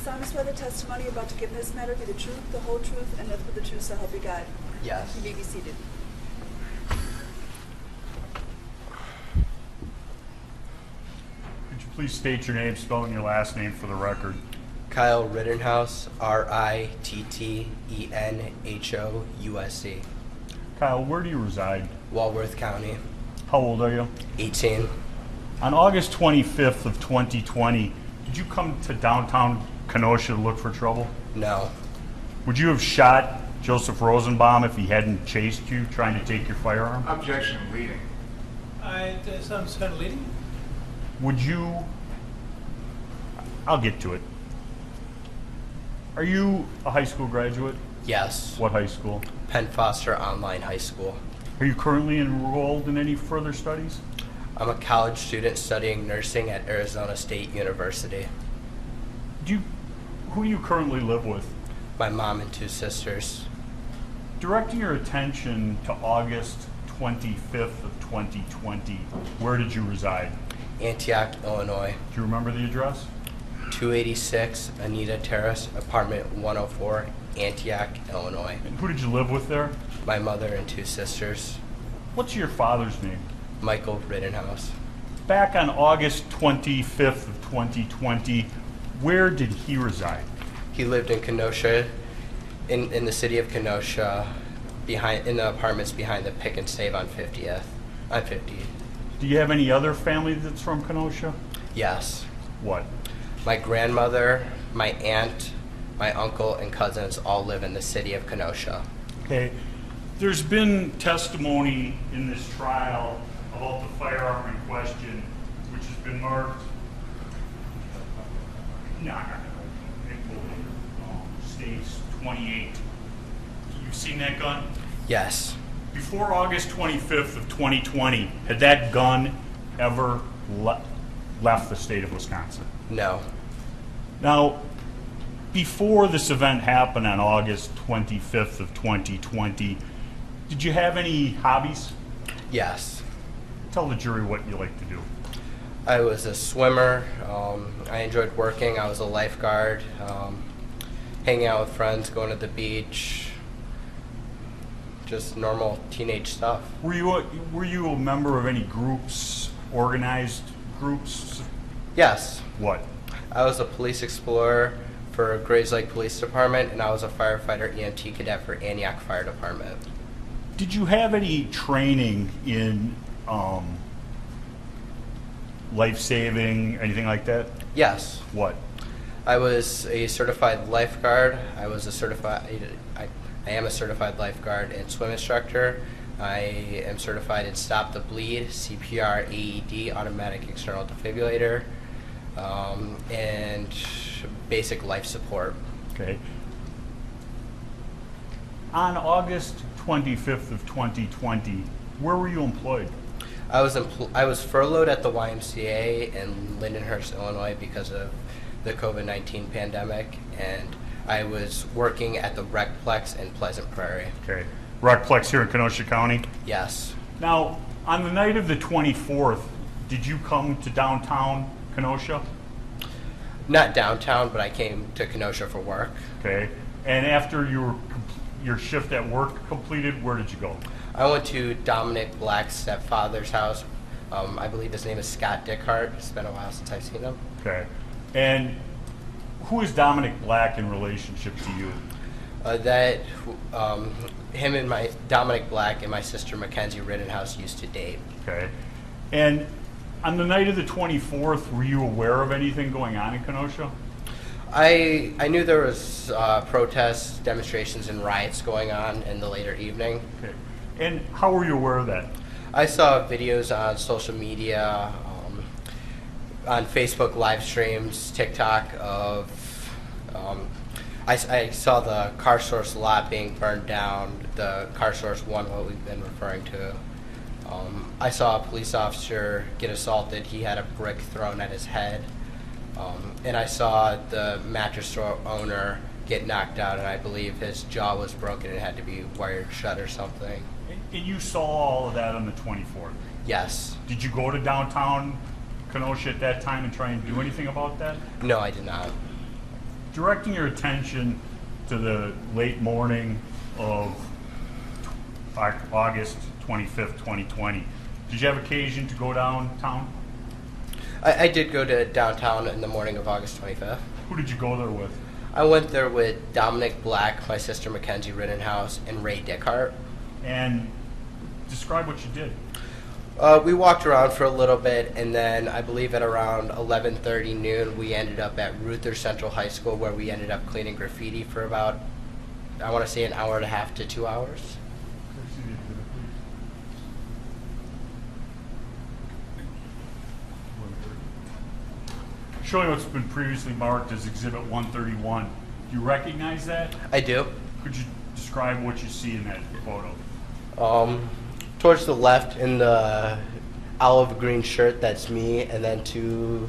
sound swear the testimony you're about to give in this matter be the truth, the whole truth, and nothing but the truth, so help you God? Yes. You may be seated. Could you please state your name, spelling your last name for the record? Kyle Rittenhouse, Rittenhouse. Kyle, where do you reside? Walworth County. How old are you? 18. On August 25th of 2020, did you come to downtown Kenosha to look for trouble? No. Would you have shot Joseph Rosenbaum if he hadn't chased you trying to take your firearm? Objection, leading. Sounds kind of leading. Would you... I'll get to it. Are you a high school graduate? Yes. What high school? Penn Foster Online High School. Are you currently enrolled in any further studies? I'm a college student studying nursing at Arizona State University. Who do you currently live with? My mom and 2 sisters. Directing your attention to August 25th of 2020, where did you reside? Antioch, Illinois. Do you remember the address? 286 Anita Terrace, apartment 104, Antioch, Illinois. And who did you live with there? My mother and 2 sisters. What's your father's name? Michael Rittenhouse. Back on August 25th of 2020, where did he reside? He lived in Kenosha, in the city of Kenosha, in the apartments behind the Pick and Save on 50th. On 50. Do you have any other family that's from Kenosha? Yes. What? My grandmother, my aunt, my uncle, and cousins all live in the city of Kenosha. Okay. There's been testimony in this trial about the firearm in question, which has been marked. States 28. You've seen that gun? Yes. Before August 25th of 2020, had that gun ever left the state of Wisconsin? No. Now, before this event happened on August 25th of 2020, did you have any hobbies? Yes. Tell the jury what you like to do. I was a swimmer. I enjoyed working. I was a lifeguard. Hanging out with friends, going to the beach. Just normal teenage stuff. Were you a member of any groups, organized groups? Yes. What? I was a police explorer for Grays Lake Police Department, and I was a firefighter EMT cadet for Antioch Fire Department. Did you have any training in life-saving, anything like that? Yes. What? I was a certified lifeguard. I am a certified lifeguard and swim instructor. I am certified in Stop the Bleed, CPR, AED, automatic external defibrillator, and basic life support. Okay. On August 25th of 2020, where were you employed? I was furloughed at the YMCA in Lindenhurst, Illinois because of the COVID-19 pandemic, and I was working at the Recplex in Pleasant Prairie. Okay. Recplex here in Kenosha County? Yes. Now, on the night of the 24th, did you come to downtown Kenosha? Not downtown, but I came to Kenosha for work. Okay. And after your shift at work completed, where did you go? I went to Dominic Black's stepfather's house. I believe his name is Scott Dickhart. It's been a while since I've seen him. Okay. And who is Dominic Black in relationship to you? Dominic Black and my sister Mackenzie Rittenhouse used to date. Okay. And on the night of the 24th, were you aware of anything going on in Kenosha? I knew there was protests, demonstrations, and riots going on in the later evening. Okay. And how were you aware of that? I saw videos on social media, on Facebook live streams, TikTok of. I saw the Car Source lot being burned down, the Car Source 1, what we've been referring to. I saw a police officer get assaulted. He had a brick thrown at his head. And I saw the mattress store owner get knocked out, and I believe his jaw was broken and had to be wired shut or something. And you saw all of that on the 24th? Yes. Did you go to downtown Kenosha at that time and try and do anything about that? No, I did not. directing your attention to the late morning of August 25th, 2020, did you have occasion to go downtown? I did go to downtown in the morning of August 25th. Who did you go there with? I went there with Dominic Black, my sister Mackenzie Rittenhouse, and Ray Dickhart. And describe what you did. We walked around for a little bit, and then I believe at around 11:30 noon, we ended up at Rittenhouse Central High School, where we ended up cleaning graffiti for about, I want to say, an hour and a half to 2 hours. Showing what's been previously marked as Exhibit 131. Do you recognize that? I do. Could you describe what you see in that photo? Towards the left in the olive green shirt, that's me, and then to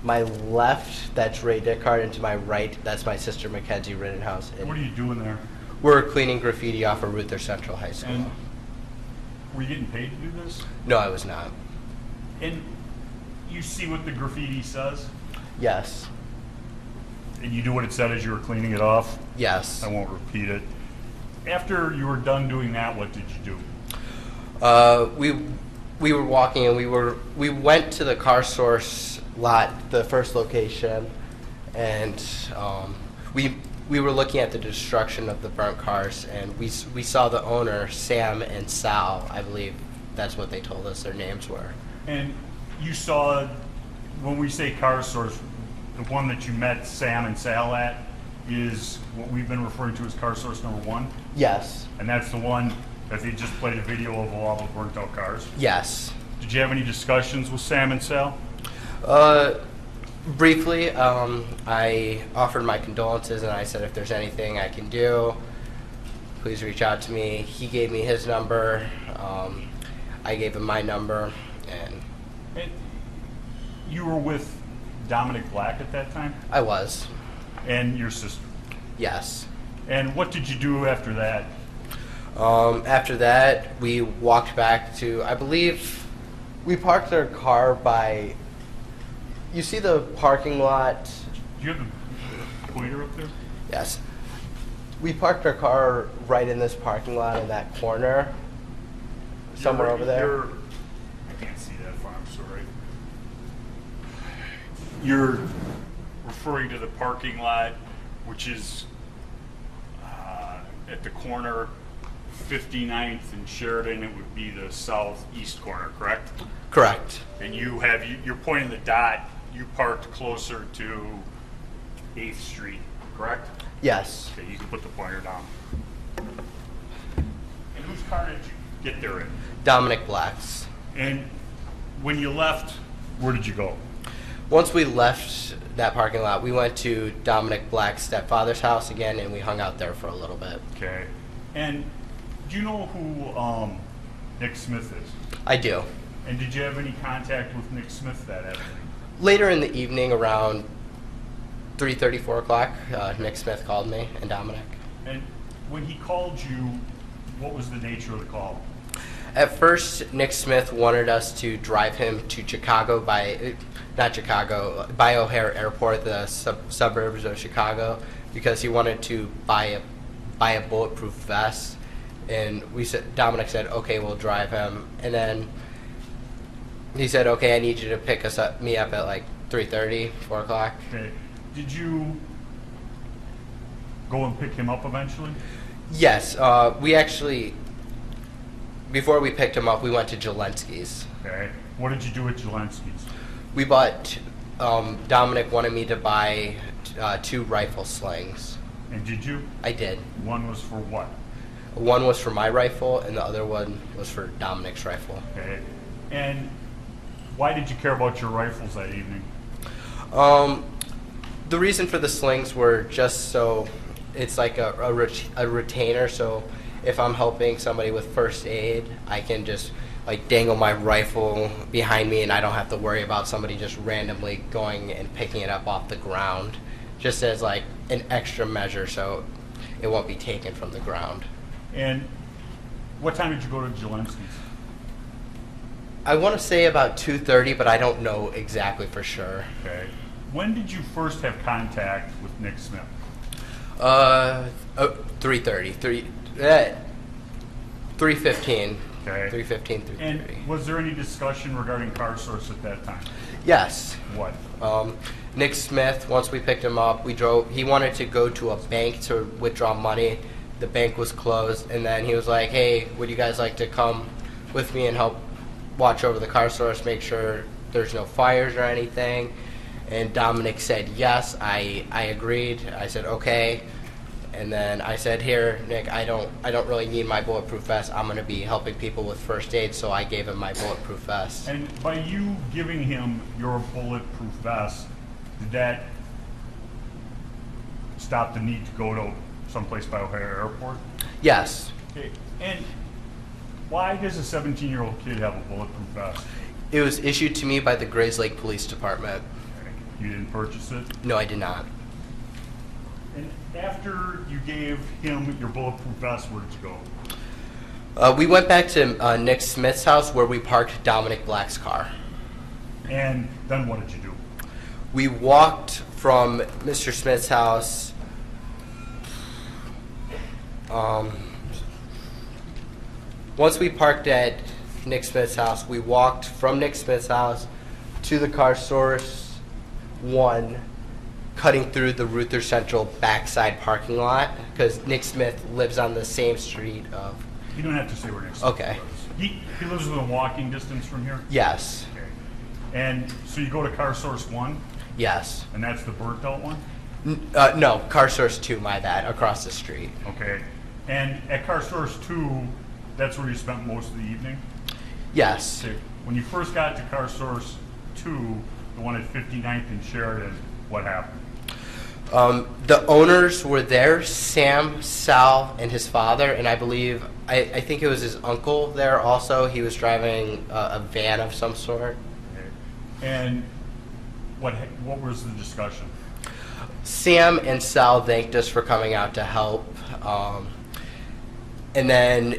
my left, that's Ray Dickhart, and to my right, that's my sister Mackenzie Rittenhouse. And What are you doing there? we're cleaning graffiti off of Rittenhouse Central High School. And were you getting paid to do this? No, I was not. And you see what the graffiti says? Yes. And you do what it said as you were cleaning it off? Yes. I won't repeat it. After you were done doing that, what did you do? We were walking, and we went to the car source lot, the first location, and we were looking at the destruction of the burnt cars, and we saw the owner, Sam and Sal, I believe that's what they told us their names were. And you saw, when we say car source, the one that you met Sam and Sal at is what we've been referring to as car source number 1? Yes. And that's the one that they just played a video of all the burnt out cars? Yes. Did you have any discussions with Sam and Sal? Briefly, I offered my condolences, and I said if there's anything I can do, please reach out to me. He gave me his number. I gave him my number, and You were with Dominic Black at that time? I was. And your sister? Yes. And what did you do after that? After that, we walked back to, I believe, we parked our car by, you see the parking lot? Do you have the pointer up there? Yes. We parked our car right in this parking lot in that corner, somewhere over there. I can't see that far, I'm sorry. You're referring to the parking lot, which is at the corner 59th and Sheridan. It would be the southeast corner, correct? Correct. And you're pointing the dot. You parked closer to 8th Street, correct? Yes. Okay, you can put the pointer down. And whose car did you get there in? Dominic Black's. And when you left, where did you go? Once we left that parking lot, we went to Dominic Black's stepfather's house again, and we hung out there for a little bit. Okay. And do you know who Nick Smith is? I do. And did you have any contact with Nick Smith that afternoon? Later in the evening, around 3:30, 4 o'clock, Nick Smith called me and Dominic. And when he called you, what was the nature of the call? At first, Nick Smith wanted us to drive him to Chicago by O'Hare Airport, the suburbs of Chicago, because he wanted to buy a bulletproof vest. And Dominic said, okay, we'll drive him. And then he said, okay, I need you to pick me up at like 3:30, 4 o'clock. Okay. Did you go and pick him up eventually? Yes, we actually, before we picked him up, we went to Jelensky's. Okay. What did you do at Jelensky's? We bought, Dominic wanted me to buy 2 rifle slings. And did you? I did. One was for what? One was for my rifle, and the other one was for Dominic's rifle. Okay. And why did you care about your rifles that evening? The reason for the slings were just so it's like a retainer, so if I'm helping somebody with first aid, I can just like dangle my rifle behind me, and I don't have to worry about somebody just randomly going and picking it up off the ground, just as like an extra measure so it won't be taken from the ground. And what time did you go to Jelensky's? I want to say about 2:30, but I don't know exactly for sure. Okay. when did you first have contact with Nick Smith? 3:30, 3:15. Okay. 3:15, 3:30. And was there any discussion regarding Car Source at that time? Yes. What? Nick Smith, once we picked him up, he wanted to go to a bank to withdraw money. The bank was closed, and then he was like, hey, would you guys like to come with me and help watch over the car source, make sure there's no fires or anything? And Dominic said yes. I agreed. I said okay. And then I said, here, Nick, I don't really need my bulletproof vest. I'm going to be helping people with first aid, so I gave him my bulletproof vest. And by you giving him your bulletproof vest, did that stop the need to go to someplace by O'Hare Airport? Yes. Okay. And why does a 17-year-old kid have a bulletproof vest? It was issued to me by the Grays Lake Police Department. Okay. You didn't purchase it? No, I did not. And after you gave him your bulletproof vest, where did you go? We went back to Nick Smith's house where we parked Dominic Black's car. And then what did you do? We walked from Mr. Smith's house. Once we parked at Nick Smith's house, we walked from Nick Smith's house to the car source 1, cutting through the Ruther Central backside parking lot, because Nick Smith lives on the same street of... You don't have to say where Nick Smith Okay. lives. He lives within walking distance from here? Yes. Okay. And so you go to Car Source 1, Yes. and that's the burnt out one? No, car source 2, my bad, across the street. Okay. And at Car Source 2, that's where you spent most of the evening? Yes. Okay. When you first got to Car Source 2, the one at 59th and Sheridan, what happened? The owners were there, Sam, Sal, and his father, and I believe, I think it was his uncle there also. He was driving a van of some sort. Okay. And what was the discussion? Sam and Sal thanked us for coming out to help. And then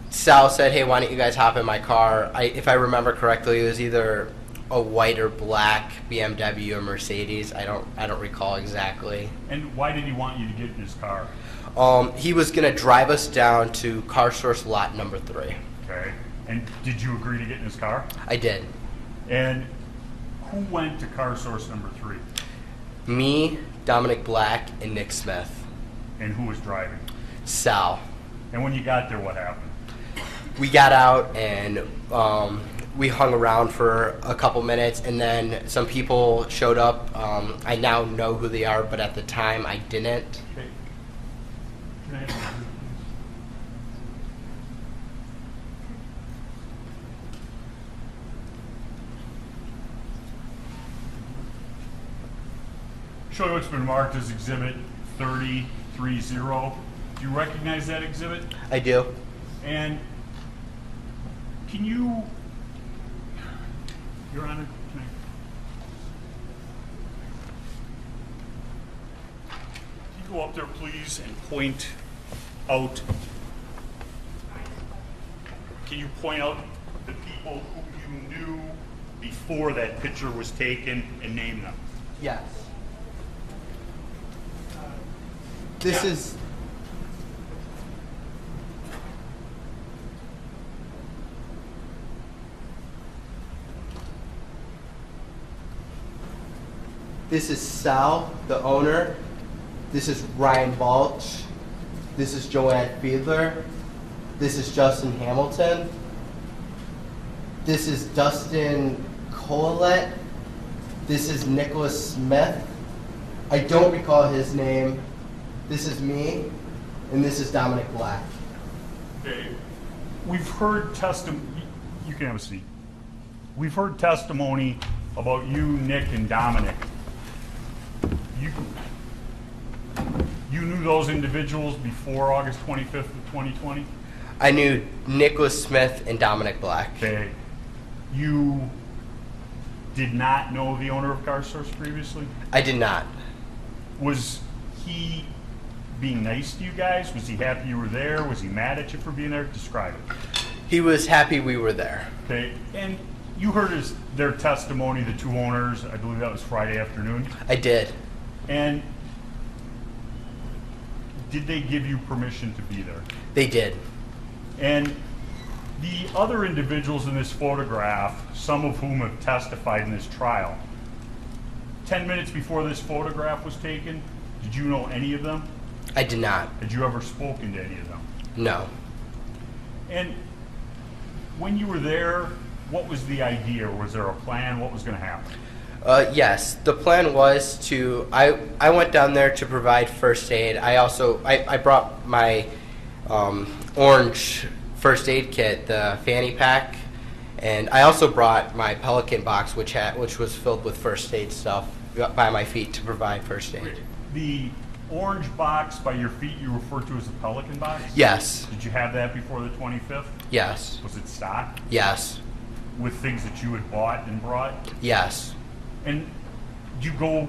Sal said, hey, why don't you guys hop in my car? If I remember correctly, it was either a white or black BMW or Mercedes. I don't recall exactly. And why did he want you to get in his car? He was going to drive us down to car source lot number 3. Okay. And did you agree to get in his car? I did. And who went to Car Source number 3? Me, Dominic Black, and Nick Smith. And who was driving? Sal. And when you got there, what happened? We got out and we hung around for a couple minutes, and then some people showed up. I now know who they are, but at the time I didn't. Okay. Can I have your please? Show you what's been marked as Exhibit 3030. Do you recognize that exhibit? I do. And can you, Your Honor, can you go up there, please, and point out, can you point out the people who you knew before that picture was taken and name them? Yes. This is... This is Sal, the owner. This is Ryan Balch. This is Joanne Fiedler. This is Justin Hamilton. This is Dustin Colette. This is Nicholas Smith. I don't recall his name. This is me, and this is Dominic Black. Okay. We've heard testimony. You can have a seat. We've heard testimony about you, Nick, and Dominic. You knew those individuals before August 25th of 2020? I knew Nicholas Smith and Dominic Black. Okay. You did not know the owner of Car Source previously? I did not. Was he being nice to you guys? Was he happy you were there? Was he mad at you for being there? Describe it. He was happy we were there. Okay. And you heard their testimony, the two owners, I believe that was Friday afternoon. I did. And did they give you permission to be there? They did. And the other individuals in this photograph, some of whom have testified in this trial, 10 minutes before this photograph was taken, did you know any of them? I did not. Had you ever spoken to any of them? No. And when you were there, what was the idea? Was there a plan? What was going to happen? Yes, the plan was to, I went down there to provide first aid. I brought my orange first aid kit, the fanny pack, and I also brought my Pelican box, which was filled with first aid stuff by my feet to provide first aid. The orange box by your feet you refer to as a Pelican box? Yes. Did you have that before the 25th? Yes. Was it stocked? Yes. With things that you had bought and brought? Yes. And do you go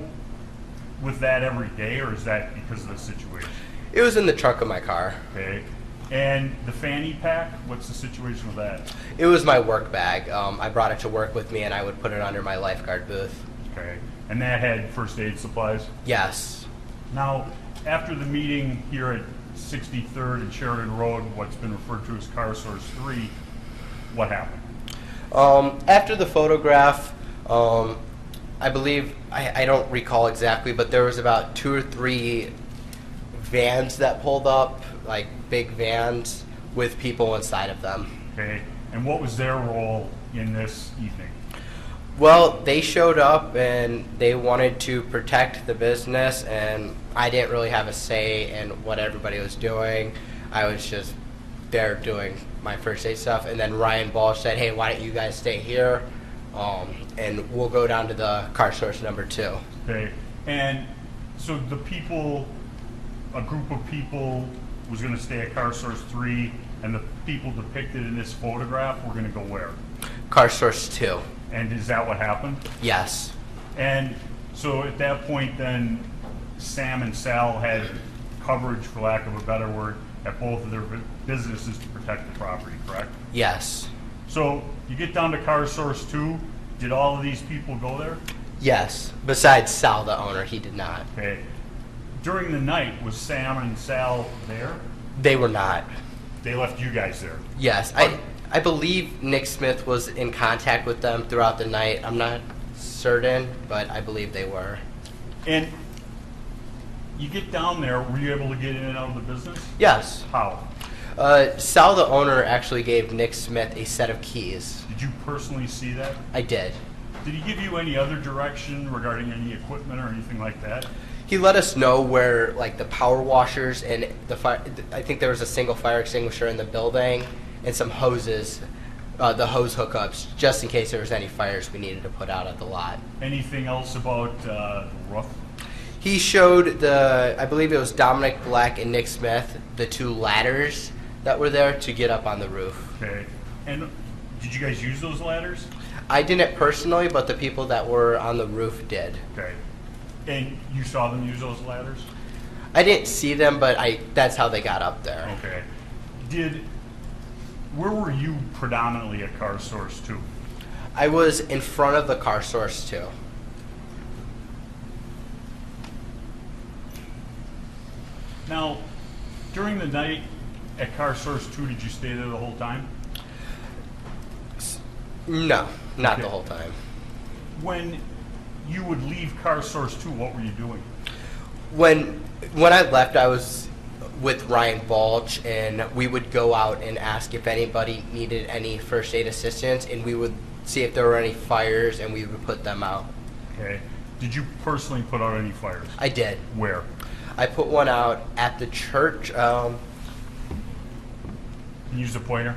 with that every day, or is that because of the situation? It was in the trunk of my car. Okay. And the fanny pack, what's the situation with that? It was my work bag. I brought it to work with me, and I would put it under my lifeguard booth. Okay. And that had first aid supplies? Yes. Now, after the meeting here at 63rd and Sheridan Road, what's been referred to as Car Source 3, what happened? After the photograph, I believe, I don't recall exactly, but there was about 2 or 3 vans that pulled up, like big vans with people inside of them. Okay. And what was their role in this evening? Well, they showed up and they wanted to protect the business, and I didn't really have a say in what everybody was doing. I was just there doing my first aid stuff, and then Ryan Balch said, "Hey, why don't you guys stay here, and we'll go down to the car source number 2." Okay. And so the people, a group of people was going to stay at Car Source 3, and the people depicted in this photograph were going to go where? Car source 2. And is that what happened? Yes. And so at that point then, Sam and Sal had coverage, for lack of a better word, at both of their businesses to protect the property, correct? Yes. So you get down to Car Source 2, did all of these people go there? Yes. Besides Sal, the owner, he did not. Okay. During the night, was Sam and Sal there? They were not. They left you guys there? Yes. I believe Nick Smith was in contact with them throughout the night. I'm not certain, but I believe they were. And you get down there, were you able to get in and out of the business? Yes. How? Sal, the owner, actually gave Nick Smith a set of keys. Did you personally see that? I did. Did he give you any other direction regarding any equipment or anything like that? He let us know where, like, the power washers and the fire. I think there was a single fire extinguisher in the building and some hoses, the hose hookups, just in case there was any fires we needed to put out at the lot. Anything else about the roof? He showed I believe it was Dominic Black and Nick Smith, the 2 ladders that were there to get up on the roof. Okay. And did you guys use those ladders? I didn't personally, but the people that were on the roof did. Okay. And you saw them use those ladders? I didn't see them, but that's how they got up there. Okay. Where were you predominantly at Car Source 2? I was in front of the car source too. Now, during the night at Car Source 2, did you stay there the whole time? No, not Okay. the whole time. When you would leave Car Source 2, what were you doing? When I left, I was with Ryan Balch, and we would go out and ask if anybody needed any first aid assistance, and we would see if there were any fires, and we would put them out. Okay. Did you personally put out any fires? I did. Where? I put one out at the church. Can you use a pointer?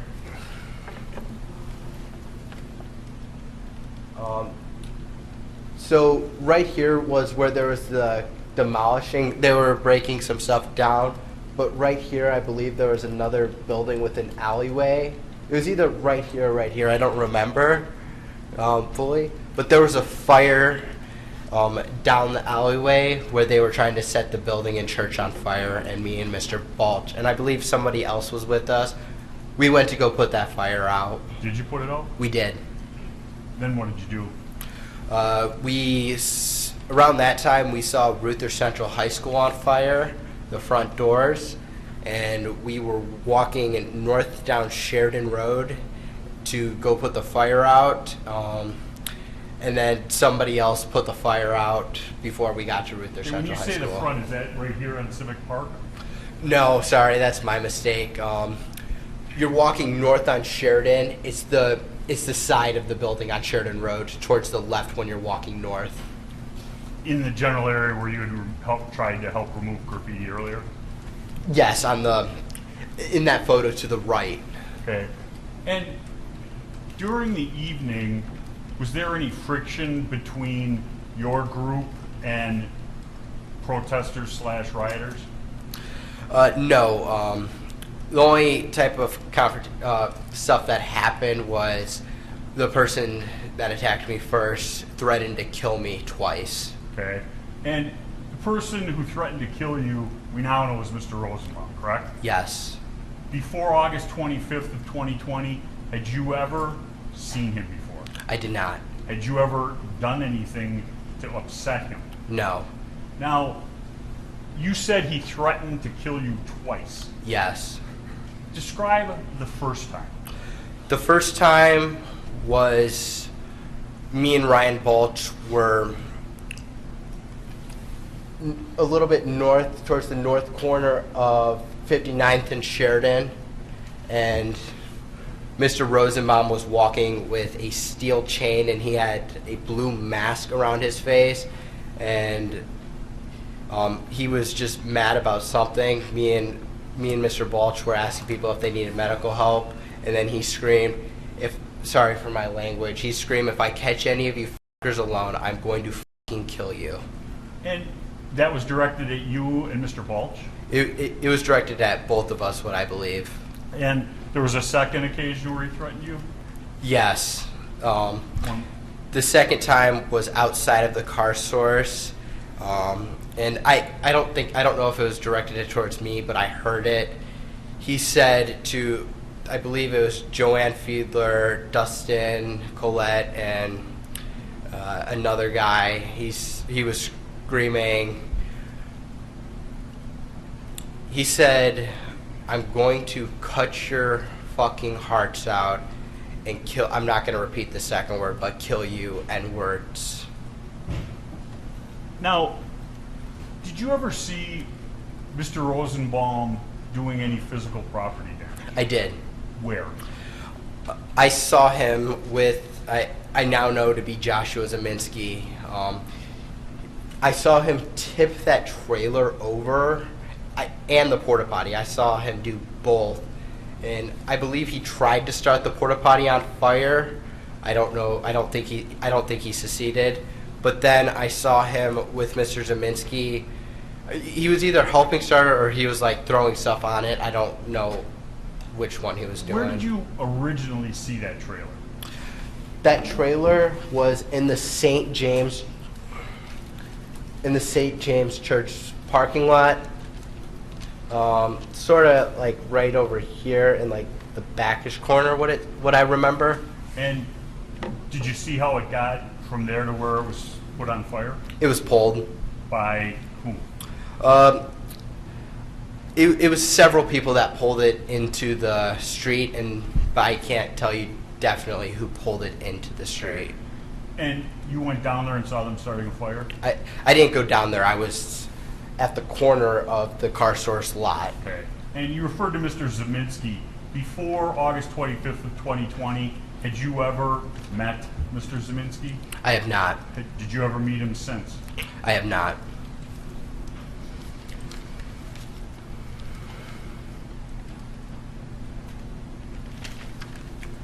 So right here was where there was the demolishing. They were breaking some stuff down. But right here, I believe there was another building with an alleyway. It was either right here or right here. I don't remember fully. But there was a fire down the alleyway where they were trying to set the building and church on fire, and me and Mr. Balch, and I believe somebody else was with us. We went to go put that fire out. Did you put it out? We did. then what did you do? Around that time, we saw Ruther Central High School on fire, the front doors, and we were walking north down Sheridan Road to go put the fire out, and then somebody else put the fire out before we got to Ruther And Central when you High say School. the front, is that right here on Civic Park? No, sorry, that's my mistake. You're walking north on Sheridan. It's the side of the building on Sheridan Road, towards the left when you're walking north. In the general area where you had tried to help remove graffiti earlier? Yes, in that photo to the right. Okay. And during the evening, was there any friction between your group and protesters/rioters? No. The only type of stuff that happened was the person that attacked me first threatened to kill me twice. Okay. And the person who threatened to kill you, we now know is Mr. Rosenbaum, correct? Yes. Before August 25th of 2020, had you ever seen him before? I did not. Had you ever done anything to upset him? No. Now, you said he threatened to kill you twice. Yes. Describe the first time. The first time was me and Ryan Balch were a little bit north, towards the north corner of 59th and Sheridan, and Mr. Rosenbaum was walking with a steel chain, and he had a blue mask around his face, and he was just mad about something. Me and Mr. Balch were asking people if they needed medical help, and then he screamed, sorry for my language, he screamed, "If I catch any of you fuckers alone, I'm going to fucking kill you." And that was directed at you and Mr. Balch? It was directed at both of us, what I believe. And there was a second occasion where he threatened you? Yes. One. The second time was outside of the car source, and I don't know if it was directed towards me, but I heard it. He said to, I believe it was Joanne Fiedler, Dustin, Colette, and another guy. He was screaming. He said, "I'm going to cut your fucking hearts out and kill." I'm not going to repeat the second word, but kill you, N-words. Now, did you ever see Mr. Rosenbaum doing any physical property damage? I did. Where? I saw him with, I now know to be Joshua Zeminski. I saw him tip that trailer over and the porta potty. I saw him do both, and I believe he tried to start the porta potty on fire. I don't know. I don't think he succeeded. But then I saw him with Mr. Zeminski. He was either helping start it or he was like throwing stuff on it. I don't know which one he was doing. Where did you originally see that trailer? That trailer was in the St. James Church parking lot. Sort of like right over here in like the backish corner, what I remember. And did you see how it got from there to where it was put on fire? It was pulled. By whom? It was several people that pulled it into the street, but I can't tell you definitely who pulled it into the street. And you went down there and saw them starting a fire? I didn't go down there. I was at the corner of the car source lot. Okay. And you referred to Mr. Zeminski. Before August 25th of 2020, had you ever met Mr. Zeminski? I have not. Did you ever meet him since? I have not.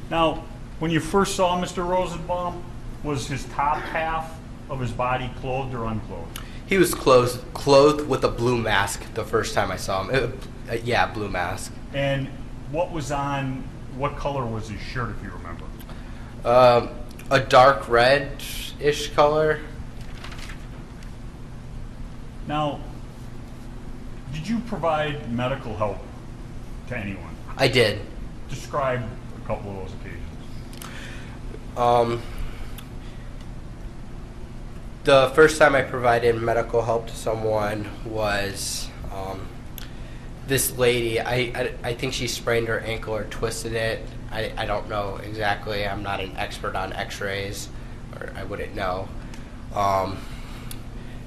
Now, when you first saw Mr. Rosenbaum, was his top half of his body clothed or unclothed? He was clothed with a blue mask the first time I saw him. Yeah, blue mask. And what color was his shirt, if you remember? A dark red-ish color. Now, did you provide medical help to anyone? I did. Describe a couple of those occasions. The first time I provided medical help to someone was this lady. I think she sprained her ankle or twisted it. I don't know exactly. I'm not an expert on x-rays, or I wouldn't know.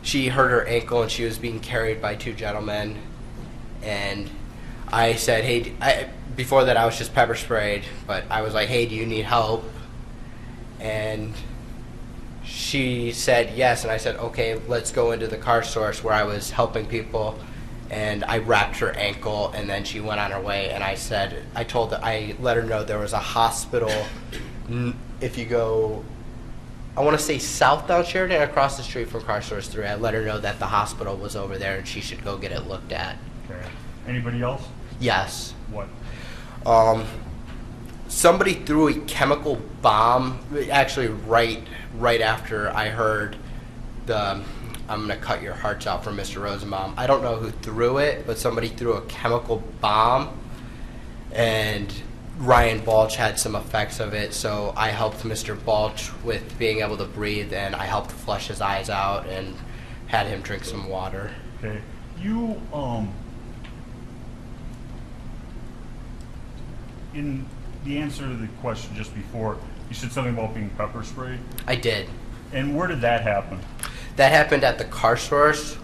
She hurt her ankle and she was being carried by two gentlemen. And I said, hey, before that I was just pepper sprayed, but I was like, hey, do you need help? And she said yes, and I said, okay, let's go into the car source where I was helping people, and I wrapped her ankle, and then she went on her way, and I let her know there was a hospital. If you go, I want to say south down Sheridan, across the street from car source 3, I let her know that the hospital was over there, and she should go get it looked at. Okay. Anybody else? Yes. What? Somebody threw a chemical bomb, actually right after I heard I'm going to cut your hearts out from Mr. Rosenbaum. I don't know who threw it, but somebody threw a chemical bomb, and Ryan Balch had some effects of it, so I helped Mr. Balch with being able to breathe, and I helped flush his eyes out and had him drink some water. Okay. You, in the answer to the question just before, you said something about being pepper sprayed. I did. And where did that happen? That happened at the car source.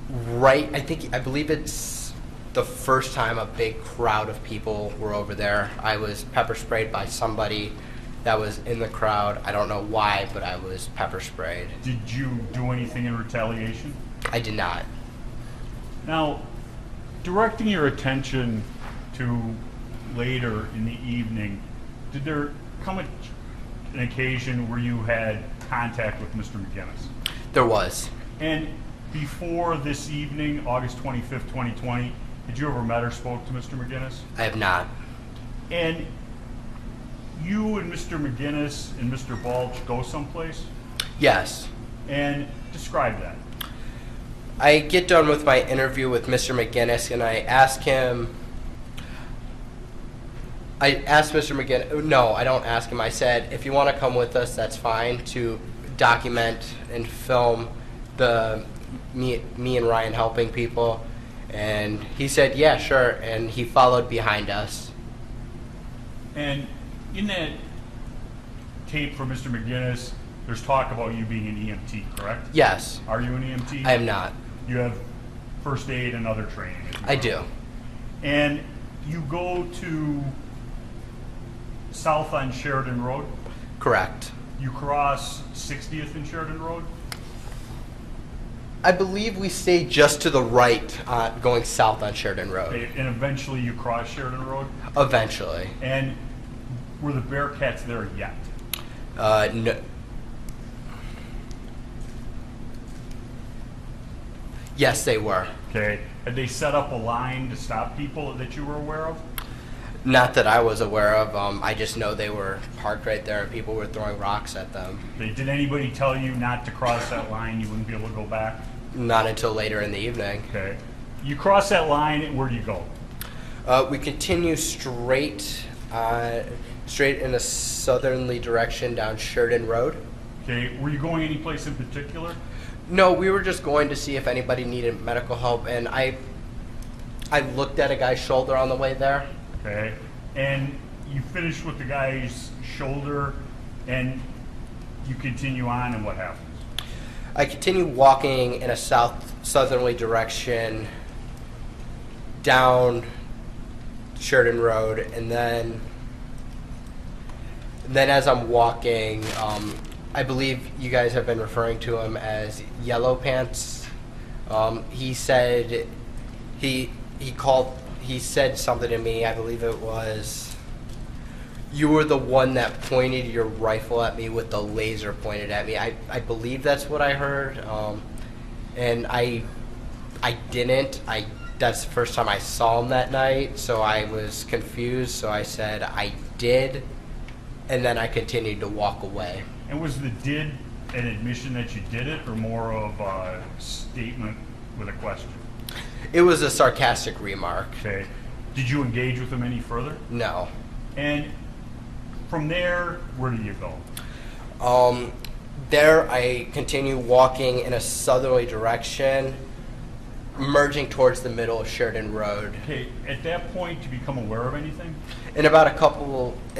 I believe it's the first time a big crowd of people were over there. I was pepper sprayed by somebody that was in the crowd. I don't know why, but I was pepper sprayed. Did you do anything in retaliation? I did not. Now, directing your attention to later in the evening, did there come an occasion where you had contact with Mr. McGinnis? There was. And before this evening, August 25th, 2020, had you ever met or spoke to Mr. McGinnis? I have not. And you and Mr. McGinnis and Mr. Balch go someplace? Yes. And describe that. I get done with my interview with Mr. McGinnis, and I ask him. I asked Mr. McGinnis. No, I don't ask him. I said, if you want to come with us, that's fine, to document and film me and Ryan helping people. And he said, yeah, sure. And he followed behind us. And in that tape for Mr. McGinnis, there's talk about you being an EMT, correct? Yes. Are you an EMT? I am not. You have first aid and other training? I do. And you go to south on Sheridan Road? Correct. You cross 60th and Sheridan Road? I believe we stay just to the right going south on Sheridan Road. Okay, and eventually you cross Sheridan Road? Eventually. And were the Bearcats there yet? No. Yes, they were. Okay. Had they set up a line to stop people that you were aware of? Not that I was aware of. I just know they were parked right there and people were throwing rocks at them. Did anybody tell you not to cross that line? You wouldn't be able to go back? Not until later in the evening. Okay. You cross that line, where do you go? We continue straight in a southerly direction down Sheridan Road. Okay. Were you going any place in particular? No, we were just going to see if anybody needed medical help, and I looked at a guy's shoulder on the way there. Okay. And you finish with the guy's shoulder, and you continue on, and what happens? I continue walking in a southerly direction down Sheridan Road, and then as I'm walking, I believe you guys have been referring to him as Yellow Pants. He said he said something to me. I believe it was, you were the one that pointed your rifle at me with the laser pointed at me. I believe that's what I heard. And I didn't. That's the first time I saw him that night, so I was confused. So I said I did, and then I continued to walk away. And was the did an admission that you did it, or more of a statement with a question? It was a sarcastic remark. Okay. Did you engage with him any further? No. And from there, where do you go? There, I continue walking in a southerly direction, merging towards the middle of Sheridan Road. Okay, at that point, do you become aware of anything? In about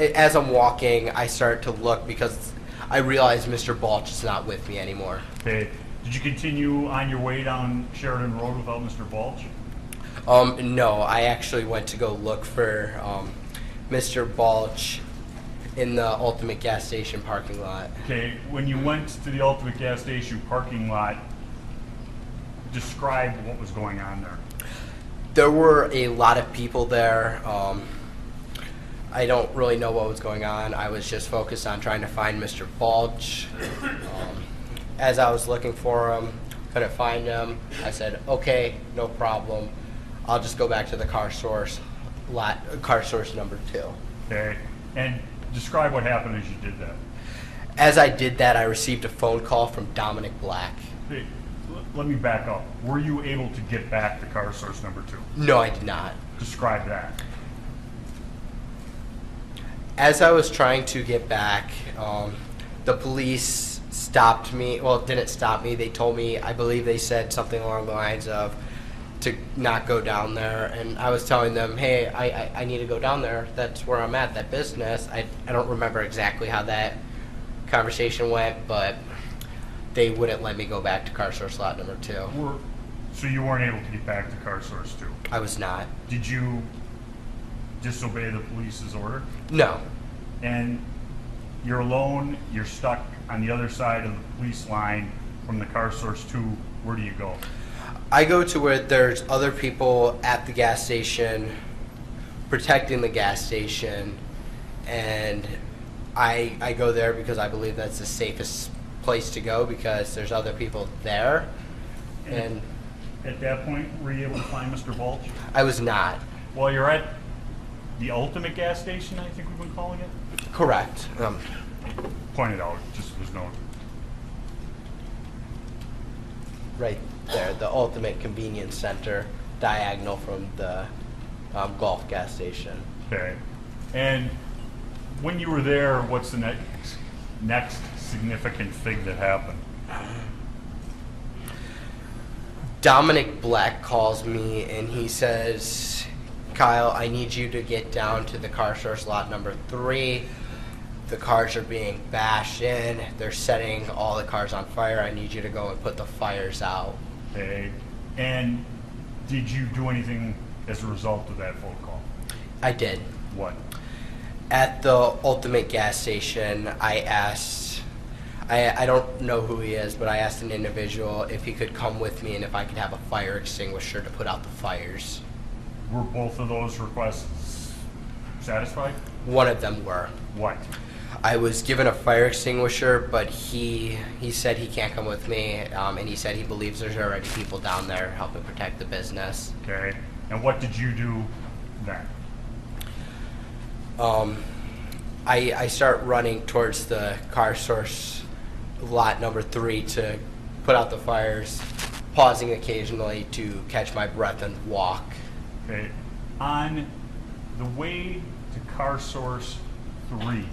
as I'm walking, I start to look because I realize Mr. Balch is not with me anymore. Okay, did you continue on your way down Sheridan Road without Mr. Balch? No, I actually went to go look for Mr. Balch in the Ultimate gas station parking lot. Okay, when you went to the Ultimate gas station parking lot, describe what was going on there. There were a lot of people there. I don't really know what was going on. I was just focused on trying to find Mr. Balch. As I was looking for him, couldn't find him. I said, okay, no problem. I'll just go back to the car source number 2. Okay, and describe what happened as you did that. As I did that, I received a phone call from Dominic Black. Hey, let me back up. Were you able to get back to car source number 2? No, I did not. Describe that. As I was trying to get back, the police stopped me. Well, didn't stop me. They told me, I believe they said something along the lines of to not go down there. And I was telling them, hey, I need to go down there. That's where I'm at, that business. I don't remember exactly how that conversation went, but they wouldn't let me go back to car source lot number 2. So you weren't able to get back to car source 2? I was not. Did you disobey the police's order? No. And you're alone, you're stuck on the other side of the police line from the car source 2. Where do you go? I go to where there's other people at the gas station protecting the gas station, and I go there because I believe that's the safest place to go because there's other people there. And at that point, were you able to find Mr. Balch? I was not. Well, you're at the Ultimate gas station, I think we've been calling it? Correct. Pointed out, just was known. Right there, the Ultimate Convenience Center, diagonal from the Gulf gas station. Okay. And when you were there, what's the next significant thing that happened? Dominic Black calls me and he says, Kyle, I need you to get down to the car source lot number 3. The cars are being bashed in. They're setting all the cars on fire. I need you to go and put the fires out. Okay. And did you do anything as a result of that phone call? I did. What? At the Ultimate gas station, I asked, I don't know who he is, but I asked an individual if he could come with me and if I could have a fire extinguisher to put out the fires. Were both of those requests satisfied? One of them were. What? I was given a fire extinguisher, but he said he can't come with me, and he said he believes there's already people down there helping protect the business. Okay. And what did you do then? I start running towards the car source lot number 3 to put out the fires, pausing occasionally to catch my breath and walk. Okay. On the way to car source 3,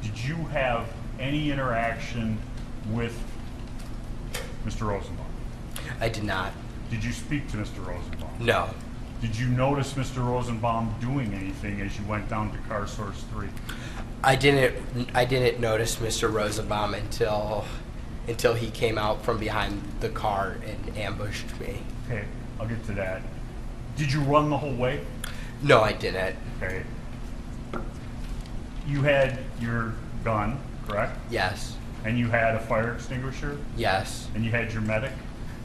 did you have any interaction with Mr. Rosenbaum? I did not. Did you speak to Mr. Rosenbaum? No. Did you notice Mr. Rosenbaum doing anything as you went down to car source 3? I didn't notice Mr. Rosenbaum until he came out from behind the car and ambushed me. Okay, I'll get to that. Did you run the whole way? No, I didn't. Okay. You had your gun, correct? Yes. And you had a fire extinguisher? Yes. And you had your medic?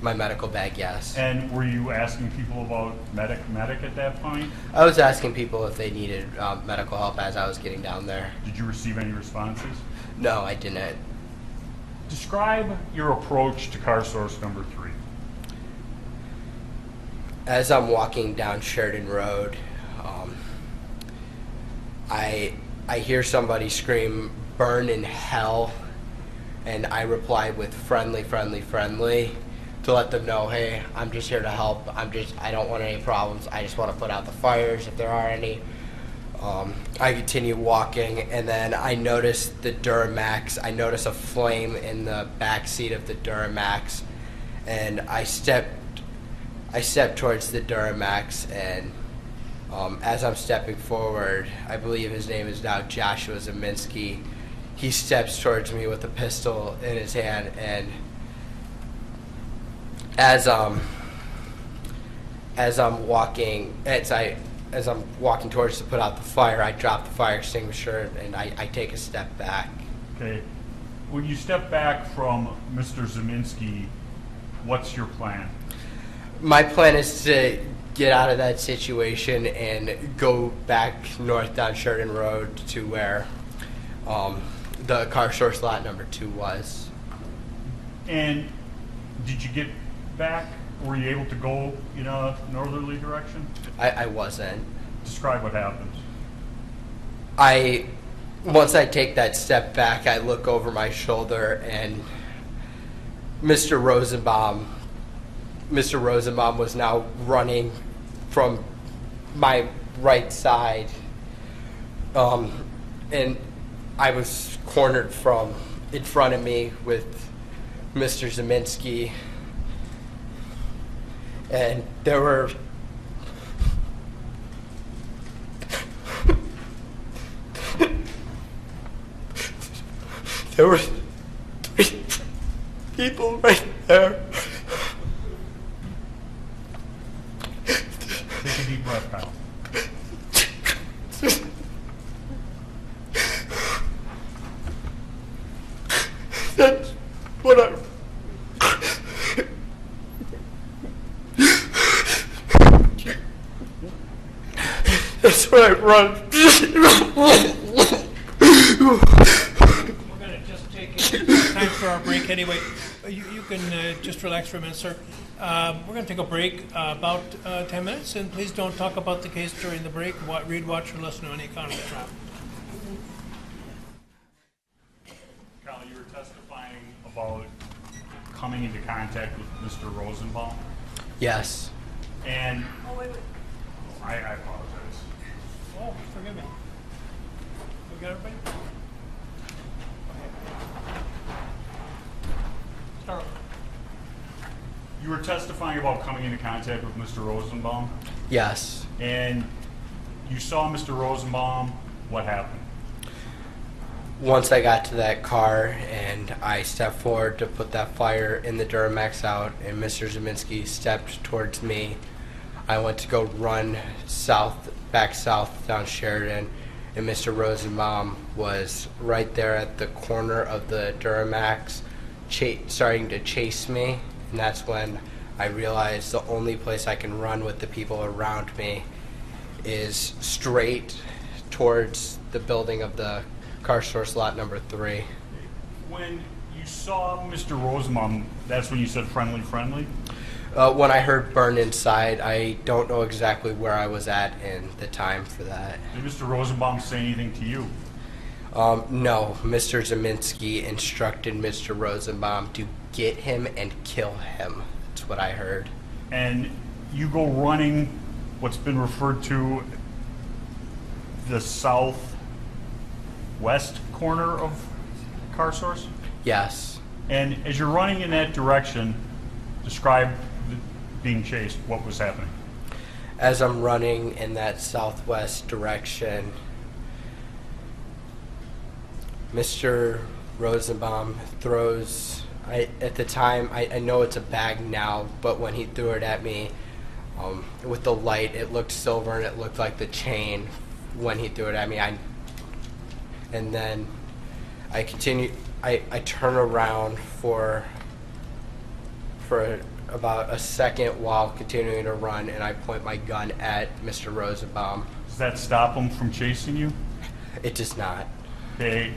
My medical bag, yes. And were you asking people about medic at that point? I was asking people if they needed medical help as I was getting down there. Did you receive any responses? No, I didn't. Describe your approach to car source number 3. As I'm walking down Sheridan Road, I hear somebody scream, "Burn in hell," and I reply with friendly, friendly, friendly, to let them know, hey, I'm just here to help. I don't want any problems. I just want to put out the fires if there are any. I continue walking, and then I notice the Duramax. I notice a flame in the back seat of the Duramax, and I step towards the Duramax, and as I'm stepping forward, I believe his name is now Joshua Zeminski. He steps towards me with a pistol in his hand, and as I'm walking towards to put out the fire, I drop the fire extinguisher and I take a step back. Okay. When you step back from Mr. Zeminski, what's your plan? My plan is to get out of that situation and go back north down Sheridan Road to where the car source lot number 2 was. And did you get back? Were you able to go in a northerly direction? I wasn't. Describe what happens. Once I take that step back, I look over my shoulder, and Mr. Rosenbaum was now running from my right side, and I was cornered from in front of me with Mr. Zeminski, and there were there were 3 people right there. Take a deep breath, Kyle. That's what I. That's what I run. We're going to just take time for our break anyway. You can just relax for a minute, sir. We're going to take a break about 10 minutes, and please don't talk about the case during the break. Read, watch, or listen to any account of the trial. Kyle, you were testifying about coming into contact with Mr. Rosenbaum, Yes. and Oh, wait. I apologize. Oh, forgive me. We got everybody? Okay. Start. You were testifying about coming into contact with Mr. Rosenbaum, Yes. and you saw Mr. Rosenbaum. What happened? Once I got to that car and I stepped forward to put that fire in the Duramax out, and Mr. Zeminski stepped towards me, I went to go run back south down Sheridan, and Mr. Rosenbaum was right there at the corner of the Duramax, starting to chase me. And that's when I realized the only place I can run with the people around me is straight towards the building of the car source lot number 3. When you saw Mr. Rosenbaum, that's when you said friendly? When I heard burn inside, I don't know exactly where I was at in the time for that. Did Mr. Rosenbaum say anything to you? No, Mr. Zeminski instructed Mr. Rosenbaum to get him and kill him. That's what I heard. And you go running what's been referred to the southwest corner of car source? Yes. And as you're running in that direction, describe being chased. What was happening? As I'm running in that southwest direction, Mr. Rosenbaum throws, at the time, I know it's a bag now, but when he threw it at me, with the light, it looked silver and it looked like the chain when he threw it at me. And then I turn around for about a second while continuing to run, and I point my gun at Mr. Rosenbaum. Does that stop him from chasing you? It does not. Okay.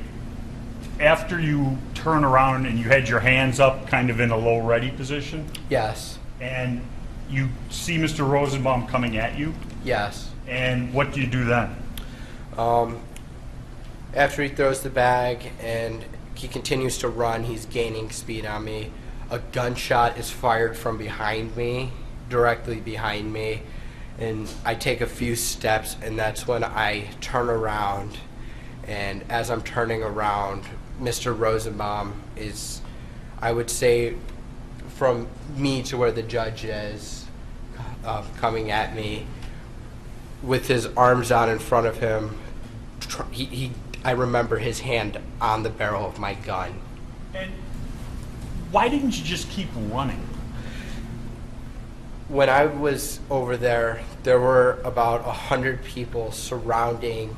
After you turn around and you had your hands up kind of in a low ready position, Yes. and you see Mr. Rosenbaum coming at you, Yes. and what do you do then? After he throws the bag and he continues to run, he's gaining speed on me. A gunshot is fired from behind me, directly behind me, and I take a few steps, and that's when I turn around. And as I'm turning around, Mr. Rosenbaum is, I would say, from me to where the judge is, coming at me with his arms out in front of him. I remember his hand on the barrel of my gun. And why didn't you just keep running? When I was over there, there were about 100 people surrounding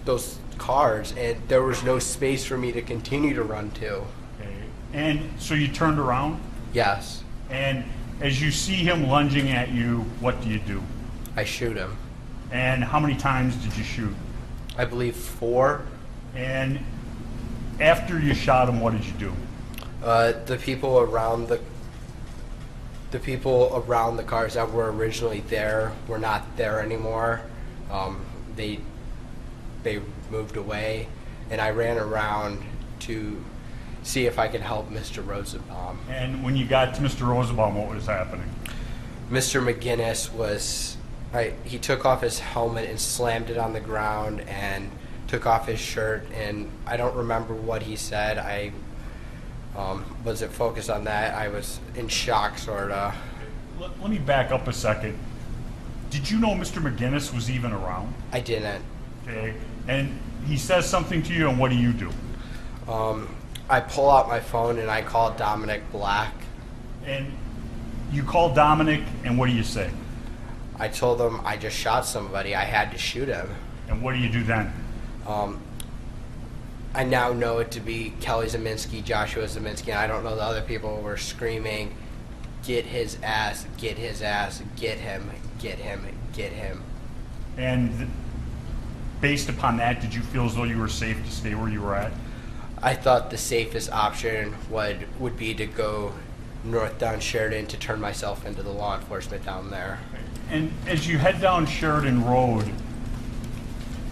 those cars, and there was no space for me to continue to run to. Okay. And so you turned around? Yes. And as you see him lunging at you, what do? I shoot him. And how many times did you shoot? I believe 4. And after you shot him, what did you do? The people around the cars that were originally there were not there anymore. They moved away, and I ran around to see if I could help Mr. Rosenbaum. And when you got to Mr. Rosenbaum, what was happening? Mr. McGinnis he took off his helmet and slammed it on the ground and took off his shirt, and I don't remember what he said. I wasn't focused on that. I was in shock, sort of. Let me back up a second. Did you know Mr. McGinnis was even around? I didn't. Okay. And he says something to you, and what do? I pull out my phone and I call Dominic Black. And you call Dominic, and what do you say? I told him I just shot somebody. I had to shoot him. And what do you do then? I now know it to be Kelly Zeminski, Joshua Zeminski, and I don't know the other people were screaming, "Get his ass, get his ass, get him, get him, get him." And based upon that, did you feel as though you were safe to stay where you were at? I thought the safest option would be to go north down Sheridan to turn myself into the law enforcement down there. And as you head down Sheridan Road,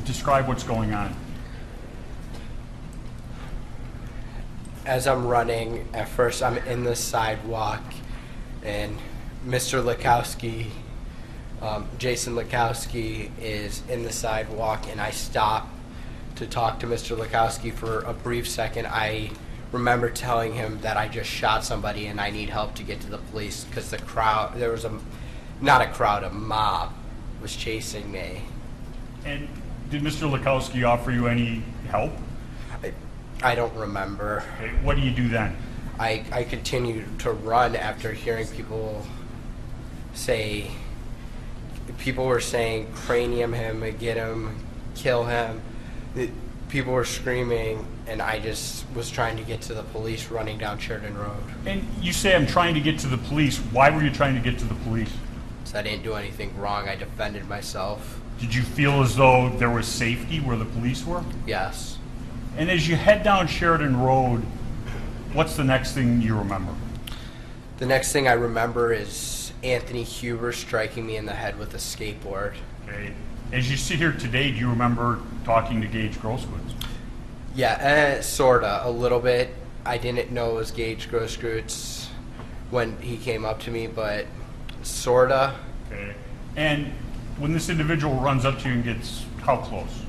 describe what's going on. As I'm running, at first I'm in the sidewalk, and Mr. Lukowski, Jason Lukowski, is in the sidewalk, and I stop to talk to Mr. Lukowski for a brief second. I remember telling him that I just shot somebody and I need help to get to the police because a mob was chasing me. And did Mr. Lukowski offer you any help? I don't remember. Okay, what do you do then? I continued to run after hearing people were saying, cranium him, get him, kill him. People were screaming, and I just was trying to get to the police running down Sheridan Road. And you say, I'm trying to get to the police. Why were you trying to get to the police? So I didn't do anything wrong. I defended myself. Did you feel as though there was safety where the police were? Yes. And as you head down Sheridan Road, what's the next thing you remember? The next thing I remember is Anthony Huber striking me in the head with a skateboard. Okay. As you sit here today, do you remember talking to Gage Grosskreutz? Yeah, sorta, a little bit. I didn't know it was Gage Grosskreutz when he came up to me, but sorta. Okay. And when this individual runs up to you and gets how close?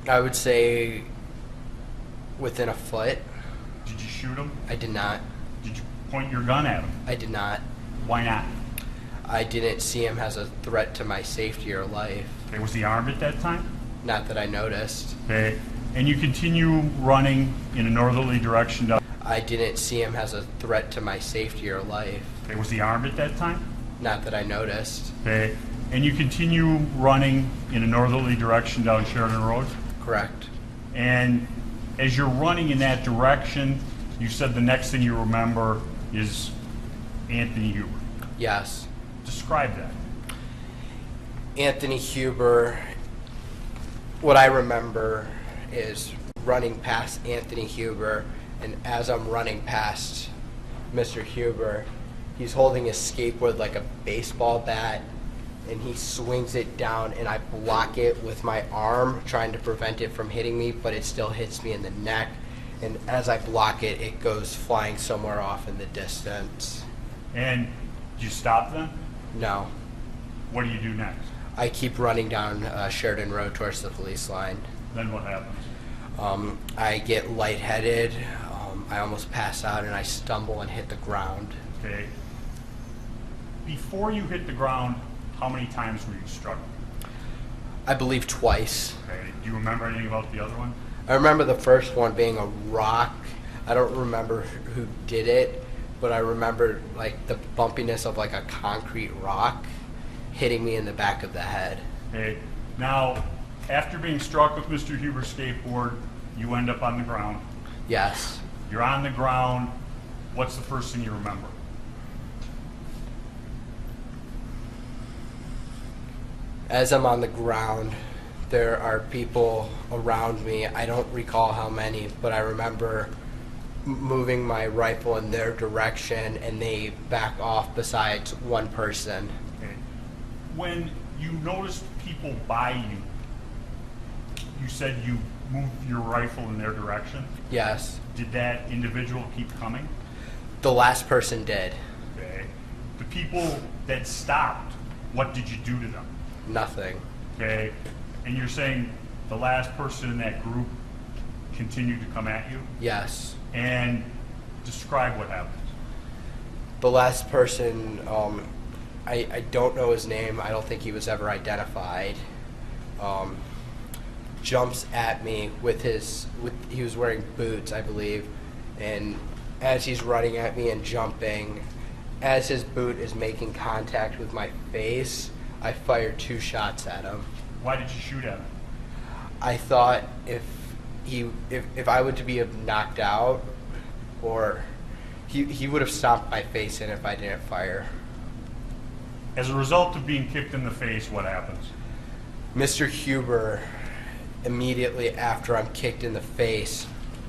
I would say within a foot. Did you shoot him? I did not. Did you point your gun at him? I did not. Why not? I didn't see him as a threat to my safety or life. Okay, was he armed at that time? Not that I noticed. Okay. And you continue running in a northerly direction down. I didn't see him as a threat to my safety or life. Okay, was he armed at that time? Not that I noticed. Okay. And you continue running in a northerly direction down Sheridan Road? Correct. And as you're running in that direction, you said the next thing you remember is Anthony Huber. Yes. Describe that. Anthony Huber, what I remember is running past Anthony Huber, and as I'm running past Mr. Huber, he's holding a skateboard like a baseball bat, and he swings it down, and I block it with my arm, trying to prevent it from hitting me, but it still hits me in the neck. And as I block it, it goes flying somewhere off in the distance. And Did you stop then? No. What do you do next? I keep running down Sheridan Road towards the police line. Then what happens? I get lightheaded, I almost pass out, and I stumble and hit the ground. Okay. Before you hit the ground, how many times were you struck? I believe twice. Okay. Do you remember anything about the other one? I remember the first one being a rock. I don't remember who did it, but I remember like the bumpiness of like a concrete rock hitting me in the back of the head. Okay. Now, after being struck with Mr. Huber's skateboard, you end up on the ground. Yes. You're on the ground. What's the first thing you remember? As I'm on the ground, there are people around me. I don't recall how many, but I remember moving my rifle in their direction, and they back off besides one person. Okay. When you noticed people by you, you said you moved your rifle in their direction. Yes. Did that individual keep coming? The last person did. Okay. The people that stopped, what did you do to them? Nothing. Okay. And you're saying the last person in that group continued to come at you? Yes. And describe what happened. The last person, I don't know his name. I don't think he was ever identified. Jumps at me he was wearing boots, I believe, and as he's running at me and jumping, as his boot is making contact with my face, I fired 2 shots at him. Why did you shoot at him? I thought if I were to be knocked out, or he would have stomped my face in if I didn't fire. As a result of being kicked in the face, what happens? Mr. Huber, immediately after I'm kicked in the face,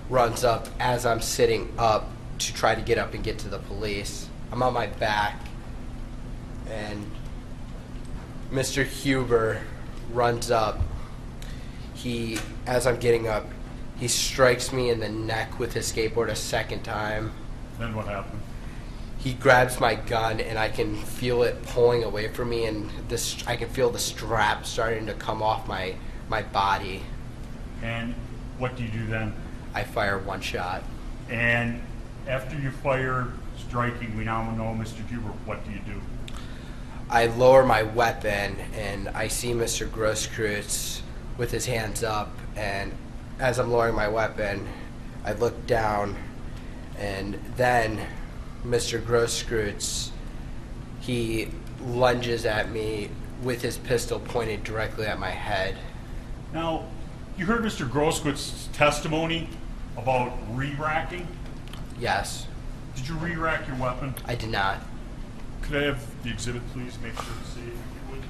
runs up as I'm sitting up to try to get up and get to the police. I'm on my back, and Mr. Huber runs up. As I'm getting up, he strikes me in the neck with his skateboard a second time. Then what happened? He grabs my gun, and I can feel it pulling away from me, and I can feel the strap starting to come off my body. And what do you do then? I fire 1 shot. And after you fire, striking, we now know Mr. Huber, what do you do? I lower my weapon, and I see Mr. Grosskreutz with his hands up, and as I'm lowering my weapon, I look down, and then Mr. Grosskreutz, he lunges at me with his pistol pointed directly at my head. Now, you heard Mr. Grosskreuz's testimony about re-racking. Yes. Did you re-rack your weapon? I did not. Could I have the exhibit, please? Make sure to see if you would.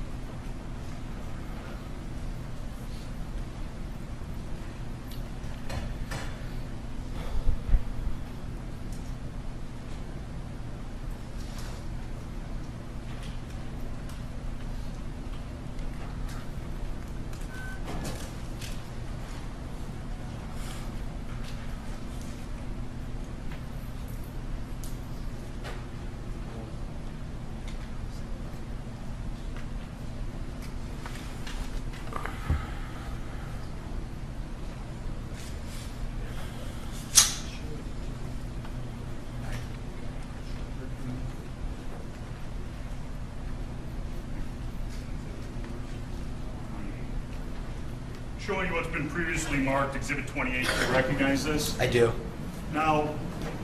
Showing you what's been previously marked, Exhibit 28. Do you recognize this? I do. Now,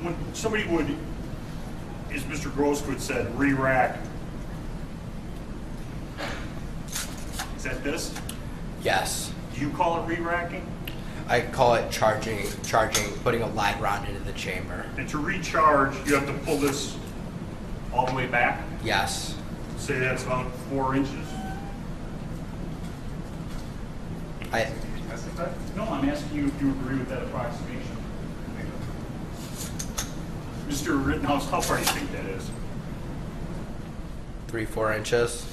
when somebody would, as Mr. Grosskreutz said, re-rack, is that this? Yes. Do you call it re-racking? I call it charging, putting a live round into the chamber. And to recharge, you have to pull this all the way back? Yes. Say that's about 4 inches? No, I'm asking you if you agree with that approximation. Mr. Rittenhouse, how far do you think that is? 3-4 inches.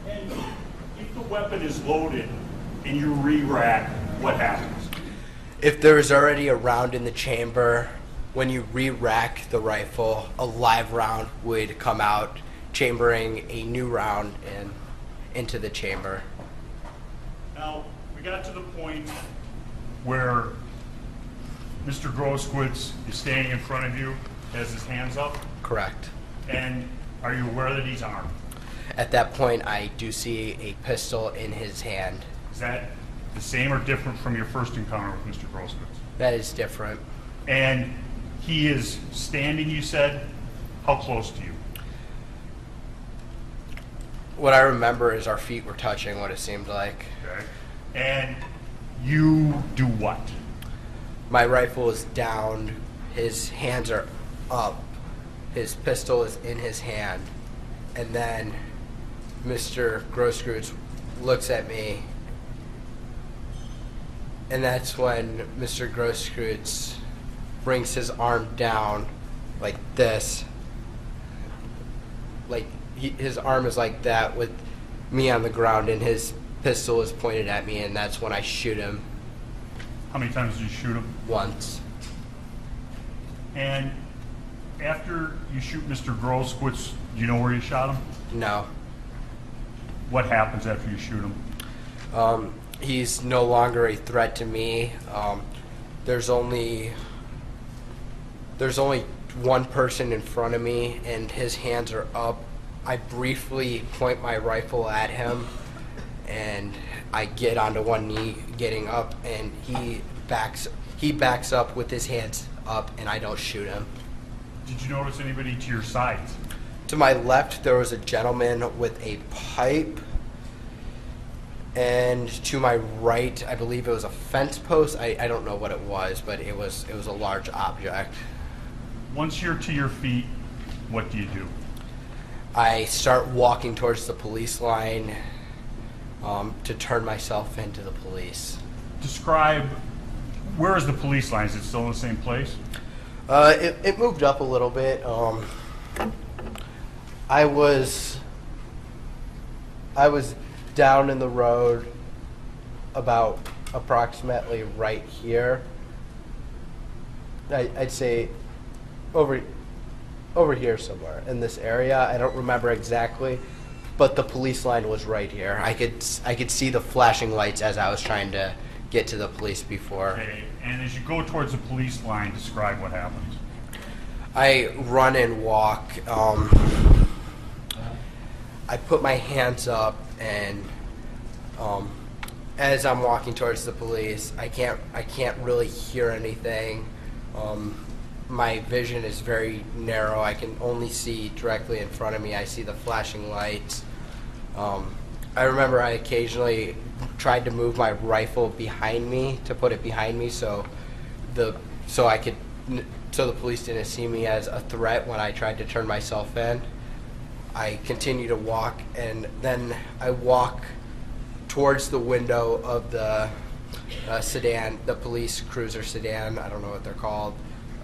And if the weapon is loaded and you re-rack, what happens? If there is already a round in the chamber, when you re-rack the rifle, a live round would come out, chambering a new round into the chamber. Now, we got to the point where Mr. Groskowitz is standing in front of you, has his hands up, Correct. and are you aware that he's armed? At that point, I do see a pistol in his hand. Is that the same or different from your first encounter with Mr. Groskowitz? That is different. And he is standing, you said, how close to you? What I remember is our feet were touching, what it seemed like. Okay. And you do what? My rifle is down, his hands are up, his pistol is in his hand, and then Mr. Groskowitz looks at me, and that's when Mr. Groskowitz brings his arm down like this, like his arm is like that with me on the ground, and his pistol is pointed at me, and that's when I shoot him How many times did you shoot him? once. And after you shoot Mr. Groskowitz, do you know where you shot him? No. What happens after you shoot him? He's no longer a threat to me. There's only one person in front of me, and his hands are up. I briefly point my rifle at him, and I get onto one knee, getting up, and he backs up with his hands up, and I don't shoot him. Did you notice anybody to your side? To my left, there was a gentleman with a pipe, and to my right, I believe it was a fence post. I don't know what it was, but it was a large object. Once you're to your feet, what do you do? I start walking towards the police line to turn myself into the police. Describe, where is the police line? Is it still in the same place? It moved up a little bit. I was down in the road about approximately right here. I'd say over here somewhere in this area. I don't remember exactly, but the police line was right here. I could see the flashing lights as I was trying to get to the police before. Okay, and as you go towards the police line, describe what happens. I run and walk. I put my hands up, and as I'm walking towards the police, I can't really hear anything. My vision is very narrow. I can only see directly in front of me. I see the flashing lights. I remember I occasionally tried to move my rifle behind me, to put it behind me, so the police didn't see me as a threat when I tried to turn myself in. I continue to walk, and then I walk towards the window of the sedan, the police cruiser sedan. I don't know what they're called.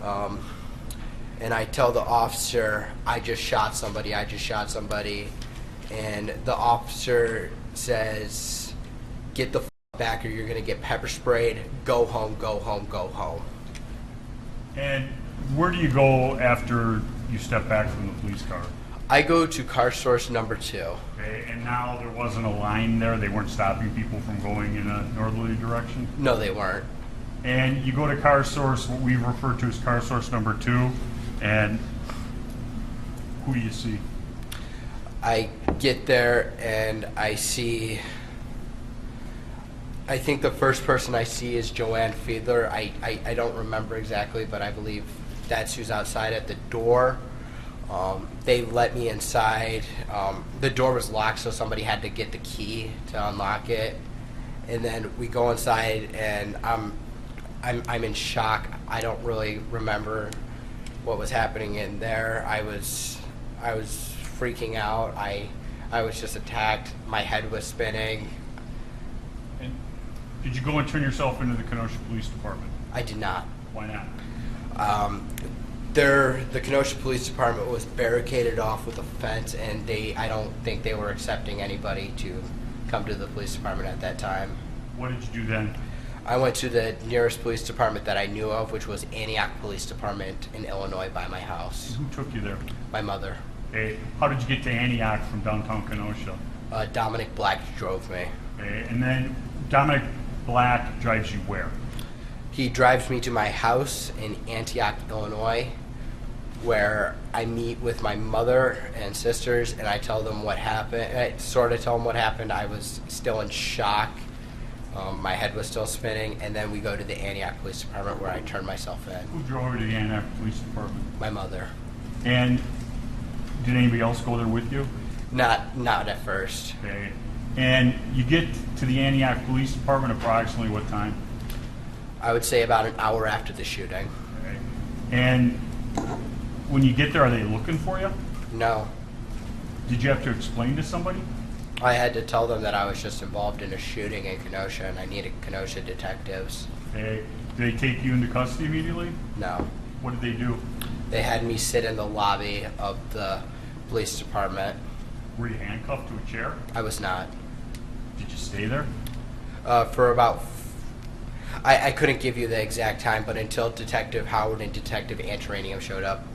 And I tell the officer, I just shot somebody. And the officer says, get the back or you're going to get pepper sprayed. Go home, go home, go home. And where do you go after you step back from the police car? I go to car source number 2. Okay, and now there wasn't a line there? They weren't stopping people from going in a northerly direction? No, they weren't. And you go to car source, what we refer to as car source number 2, and who do you see? I get there and I see, I think the first person I see is Joanne Fiedler. I don't remember exactly, but I believe that's who's outside at the door. They let me inside. The door was locked, so somebody had to get the key to unlock it. And then we go inside, and I'm in shock. I don't really remember what was happening in there. I was freaking out. I was just attacked. My head was spinning. And did you go and turn yourself into the Kenosha Police Department? I did not. Why not? The Kenosha Police Department was barricaded off with a fence, and I don't think they were accepting anybody to come to the police department at that time. What did you do then? I went to the nearest police department that I knew of, which was Antioch Police Department in Illinois by my house. Who took you there? My mother. Okay. How did you get to Antioch from downtown Kenosha? Dominic Black drove me. Okay. And then Dominic Black drives you where? He drives me to my house in Antioch, Illinois, where I meet with my mother and sisters, and I tell them what happened. I sort of tell them what happened. I was still in shock. My head was still spinning, and then we go to the Antioch Police Department where I turn myself in. Who drove you to the Antioch Police Department? My mother. And did anybody else go there with you? Not at first. Okay. And you get to the Antioch Police Department approximately what time? I would say about an hour after the shooting. Okay. And when you get there, are they looking for you? No. Did you have to explain to somebody? I had to tell them that I was just involved in a shooting in Kenosha and I needed Kenosha detectives. Okay. Did they take you into custody immediately? No. What did they do? They had me sit in the lobby of the police department. Were you handcuffed to a chair? I was not. Did you stay there? For about... I couldn't give you the exact time, but until Detective Howard and Detective Antaranium showed up.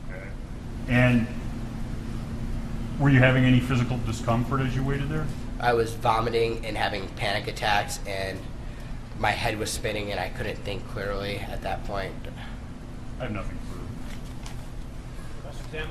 Okay. And were you having any physical discomfort as you waited there? I was vomiting and having panic attacks, and my head was spinning, and I couldn't think clearly at that point. I have nothing further. Officer Tim?